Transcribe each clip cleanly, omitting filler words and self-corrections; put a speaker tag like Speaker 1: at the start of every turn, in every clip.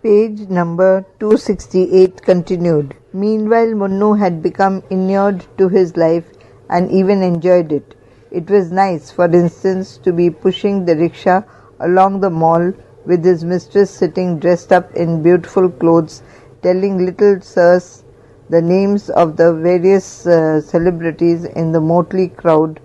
Speaker 1: Page number 268 continued. Meanwhile, Munnu had become inured to his life and even enjoyed it. It was nice, for instance, to be pushing the rickshaw along the mall with his mistress sitting dressed up in beautiful clothes, telling little sirs the names of the various celebrities in the motley crowd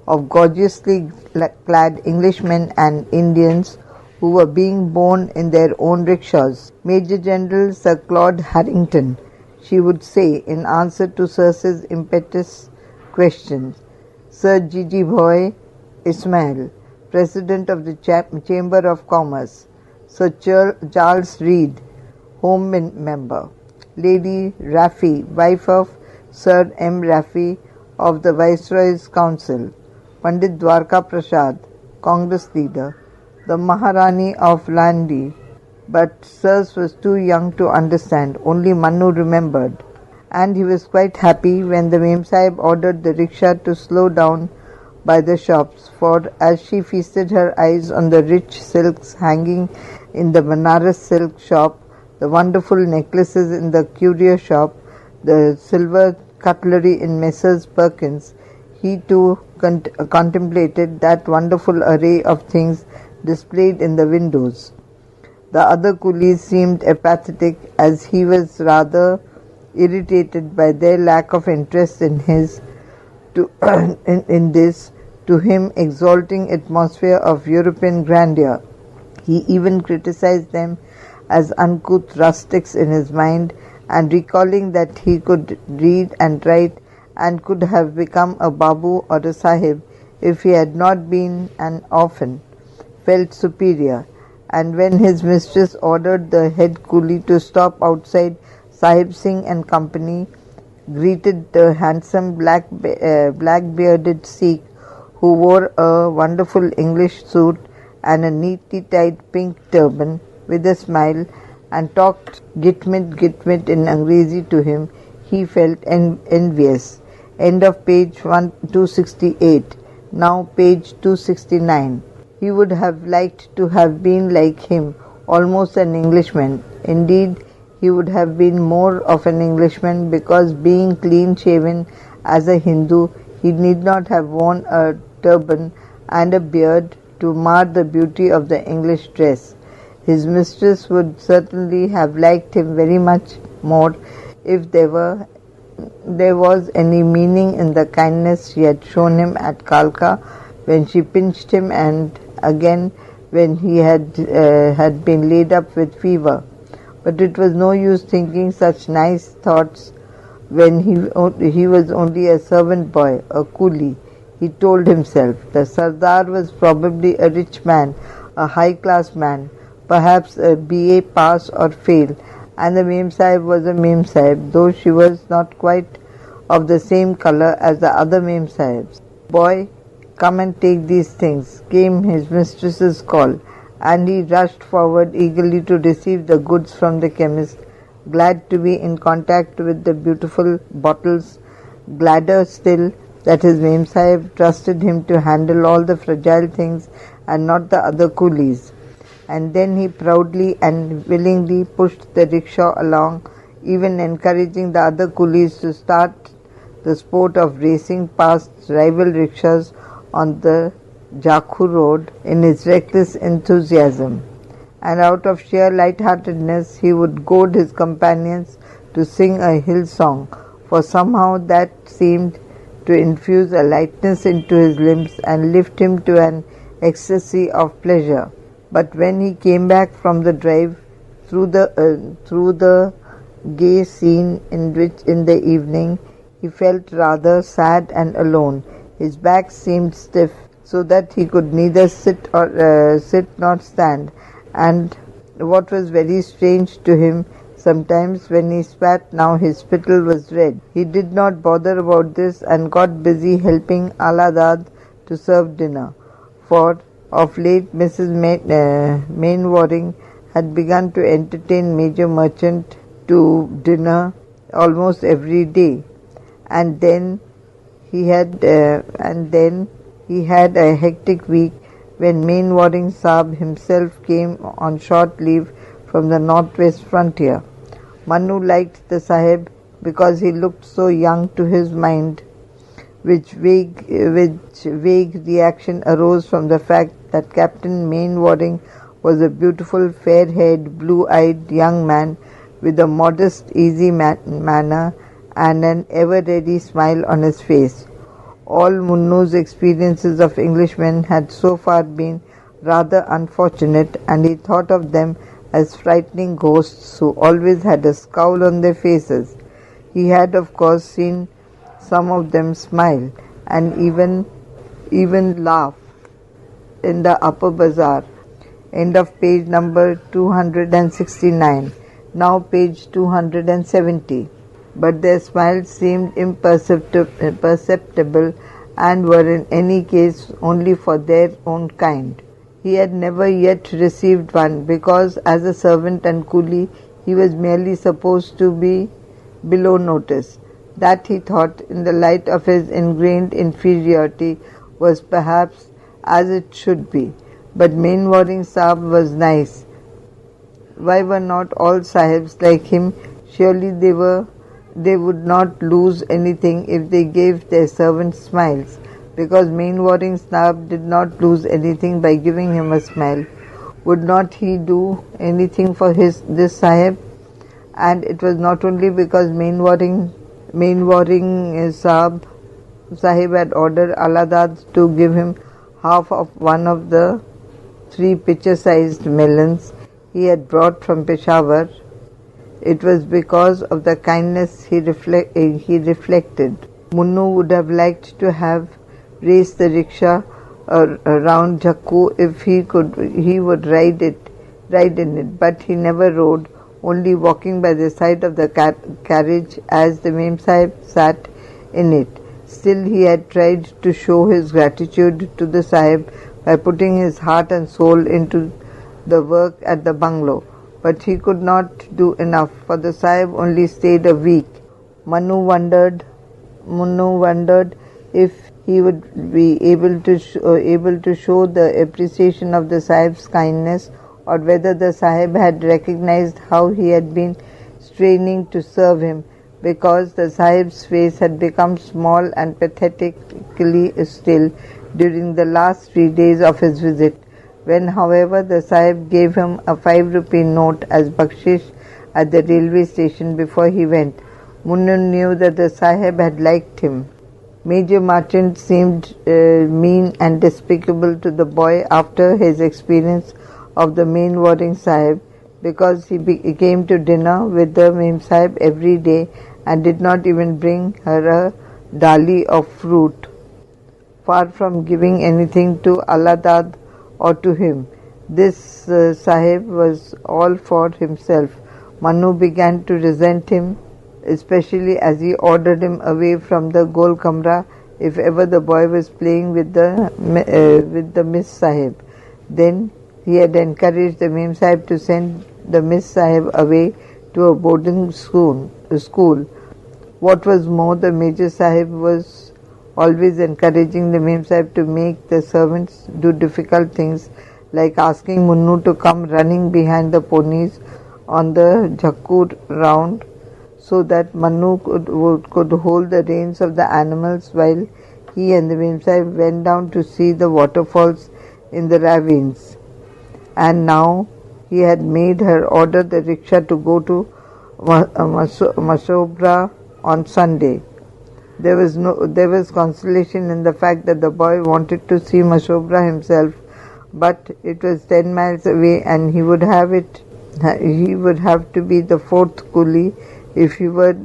Speaker 1: of gorgeously clad Englishmen and Indians who were being borne in their own rickshaws. Major General Sir Claude Harrington, she would say in answer to Circe's impetuous questions. Sir Gigi Boy Ismail, President of the Chamber of Commerce. Sir Charles Reed, Home Member. Lady Raffy, wife of Sir M. Raffy of the Viceroy's Council. Pandit Dwarka Prasad, Congress leader. The Maharani of Landi, but Sirs was too young to understand, only Manu remembered. And he was quite happy when the Mem Sahib ordered the rickshaw to slow down by the shops, for as she feasted her eyes on the rich silks hanging in the Banaras silk shop, the wonderful necklaces in the curio shop, the silver cutlery in Messrs. Perkins, he too contemplated that wonderful array of things displayed in the windows. The other coolies seemed apathetic, as he was rather irritated by their lack of interest in his in this, to him, exalting atmosphere of European grandeur. He even criticized them as uncouth rustics in his mind, and recalling that he could read and write and could have become a babu or a sahib if he had not been an orphan, felt superior. And when his mistress ordered the head coolie to stop outside Sahib Singh and Company, greeted the handsome black-bearded Sikh who wore a wonderful English suit and a neatly tied pink turban with a smile, and talked gitmit in Angrezi to him, he felt envious. End of page 268. Now page 269. He would have liked to have been like him, almost an Englishman. Indeed, he would have been more of an Englishman because, being clean-shaven as a Hindu, he need not have worn a turban and a beard to mar the beauty of the English dress. His mistress would certainly have liked him very much more if there was any meaning in the kindness she had shown him at Kalka when she pinched him, and again when he had been laid up with fever. But it was no use thinking such nice thoughts when he was only a servant boy, a coolie, he told himself. The Sardar was probably a rich man, a high-class man, perhaps a B.A. pass or fail, and the Mem Sahib was a Mem Sahib, though she was not quite of the same colour as the other Mem Sahibs. Boy, come and take these things, came his mistress's call, and he rushed forward eagerly to receive the goods from the chemist, glad to be in contact with the beautiful bottles, gladder still that his Mem Sahib trusted him to handle all the fragile things and not the other coolies. And then he proudly and willingly pushed the rickshaw along, even encouraging the other coolies to start the sport of racing past rival rickshaws on the Jakhu road in his reckless enthusiasm. And out of sheer lightheartedness he would goad his companions to sing a hill song, for somehow that seemed to infuse a lightness into his limbs and lift him to an ecstasy of pleasure. But when he came back from the drive through the gay scene in the evening, he felt rather sad and alone. His back seemed stiff, so that he could neither sit nor stand, and what was very strange to him, sometimes when he spat, now his spittle was red. He did not bother about this and got busy helping Aladad to serve dinner, for of late Mrs. Mainwaring had begun to entertain Major Merchant to dinner almost every day, and then he had a hectic week when Mainwaring Saab himself came on short leave from the northwest frontier. Manu liked the Sahib because he looked so young to his mind, which vague reaction arose from the fact that Captain Mainwaring was a beautiful, fair-haired, blue-eyed young man with a modest, easy manner and an ever-ready smile on his face. All Munnu's experiences of Englishmen had so far been rather unfortunate, and he thought of them as frightening ghosts who always had a scowl on their faces. He had, of course, seen some of them smile and even laugh in the upper bazaar. End of page number 269. Now page 270. But their smiles seemed imperceptible and were in any case only for their own kind. He had never yet received one because as a servant and coolie he was merely supposed to be below notice. That, he thought, in the light of his ingrained inferiority, was perhaps as it should be. But Mainwaring Sahib was nice. Why were not all Sahibs like him? Surely they would not lose anything if they gave their servants smiles, because Mainwaring Sahib did not lose anything by giving him a smile. Would not he do anything for this Sahib? And it was not only because Mainwaring Sahib had ordered Aladad to give him half of one of the 3 pitcher-sized melons he had brought from Peshawar. It was because of the kindness he reflected. Munnu would have liked to have raced the rickshaw around Jakku if he would ride in it, but he never rode, only walking by the side of the carriage as the Mem Sahib sat in it. Still, he had tried to show his gratitude to the Sahib by putting his heart and soul into the work at the bungalow, but he could not do enough, for the Sahib only stayed a week. Munnu wondered if he would be able to show the appreciation of the Sahib's kindness, or whether the Sahib had recognized how he had been straining to serve him, because the Sahib's face had become small and pathetically still during the last 3 days of his visit. When, however, the Sahib gave him a 5-rupee note as bakshish at the railway station before he went, Munnu knew that the Sahib had liked him. Major Marchand seemed mean and despicable to the boy after his experience of the Mainwaring Sahib, because he came to dinner with the Mem Sahib every day and did not even bring her a dali of fruit, far from giving anything to Aladad or to him. This Sahib was all for himself. Manu began to resent him, especially as he ordered him away from the Gol Kamra if ever the boy was playing with the Miss Sahib. Then he had encouraged the Mem Sahib to send the Miss Sahib away to a boarding school. What was more, the Major Sahib was always encouraging the Mem Sahib to make the servants do difficult things, like asking Munnu to come running behind the ponies on the Jakku round, so that Manu could hold the reins of the animals while he and the Mem Sahib went down to see the waterfalls in the ravines. And now he had made her order the rickshaw to go to Mashobra on Sunday. There was consolation in the fact that the boy wanted to see Mashobra himself, but it was 10 miles away, and he would have to be the 4th coolie if he were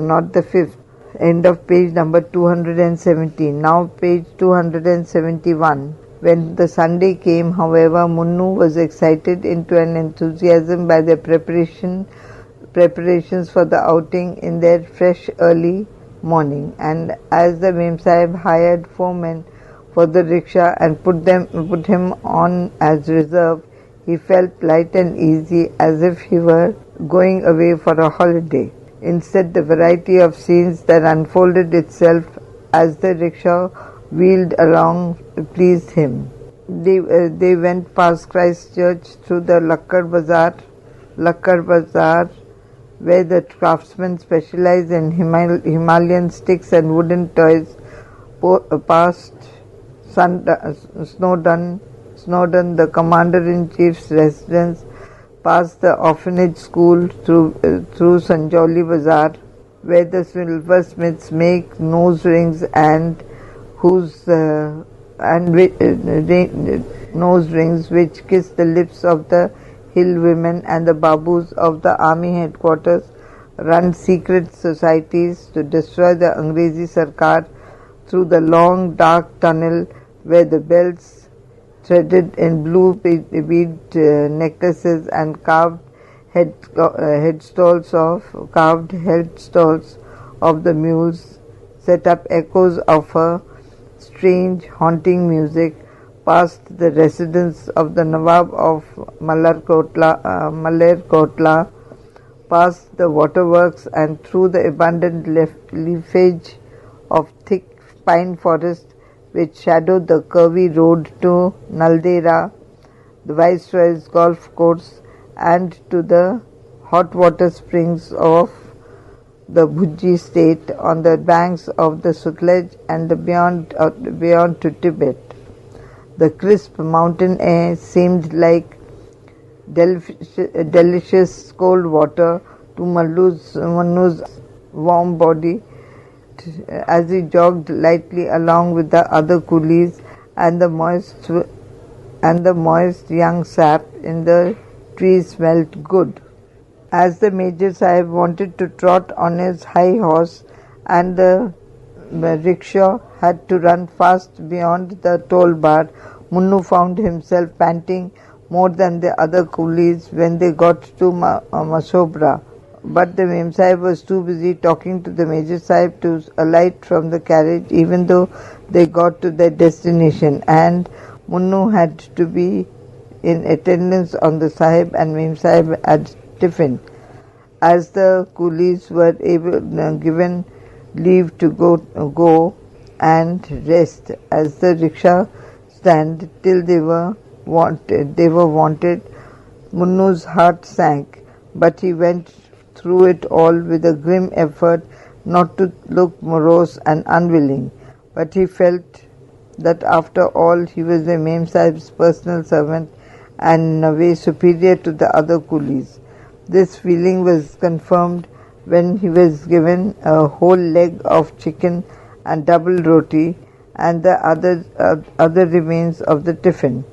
Speaker 1: not the 5th. End of page number 217. Now page 271. When the Sunday came, however, Munnu was excited into an enthusiasm by the preparations for the outing in their fresh early morning, and as the Mem Sahib hired 4 men for the rickshaw and put him on as reserve, he felt light and easy, as if he were going away for a holiday. Instead, the variety of scenes that unfolded itself as the rickshaw wheeled along pleased him. They went past Christ Church through the Lakkad Bazaar, where the craftsmen specialize in Himalayan sticks and wooden toys, past Snowdon, the commander-in-chief's residence, past the orphanage school, through Sanjoli Bazaar, where the silversmiths make nose rings nose rings which kiss the lips of the hill women, and the babus of the army headquarters run secret societies to destroy the Angrezi Sarkar, through the long dark tunnel where the bells threaded in blue bead necklaces and carved headstalls of the mules set up echoes of a strange haunting music, past the residence of the Nawab of Malerkotla, past the waterworks and through the abundant leafage of thick pine forest which shadowed the curvy road to Naldera, the Viceroy's golf course, and to the hot water springs of the Bhuji state on the banks of the Sutlej and beyond to Tibet. The crisp mountain air seemed like delicious cold water to Manu's warm body as he jogged lightly along with the other coolies, and the moist young sap in the trees smelt good. As the Major Sahib wanted to trot on his high horse and the rickshaw had to run fast beyond the toll bar, Munnu found himself panting more than the other coolies when they got to Masobra. But the Mem Sahib was too busy talking to the Major Sahib to alight from the carriage, even though they got to their destination, and Munnu had to be in attendance on the Sahib and Mem Sahib at tiffin. As the coolies were given leave to go and rest as the rickshaw stand till they were wanted, Munnu's heart sank, but he went through it all with a grim effort not to look morose and unwilling. But he felt that after all he was the Mem Sahib's personal servant and in a way superior to the other coolies. This feeling was confirmed when he was given a whole leg of chicken and double roti and the other remains of the tiffin.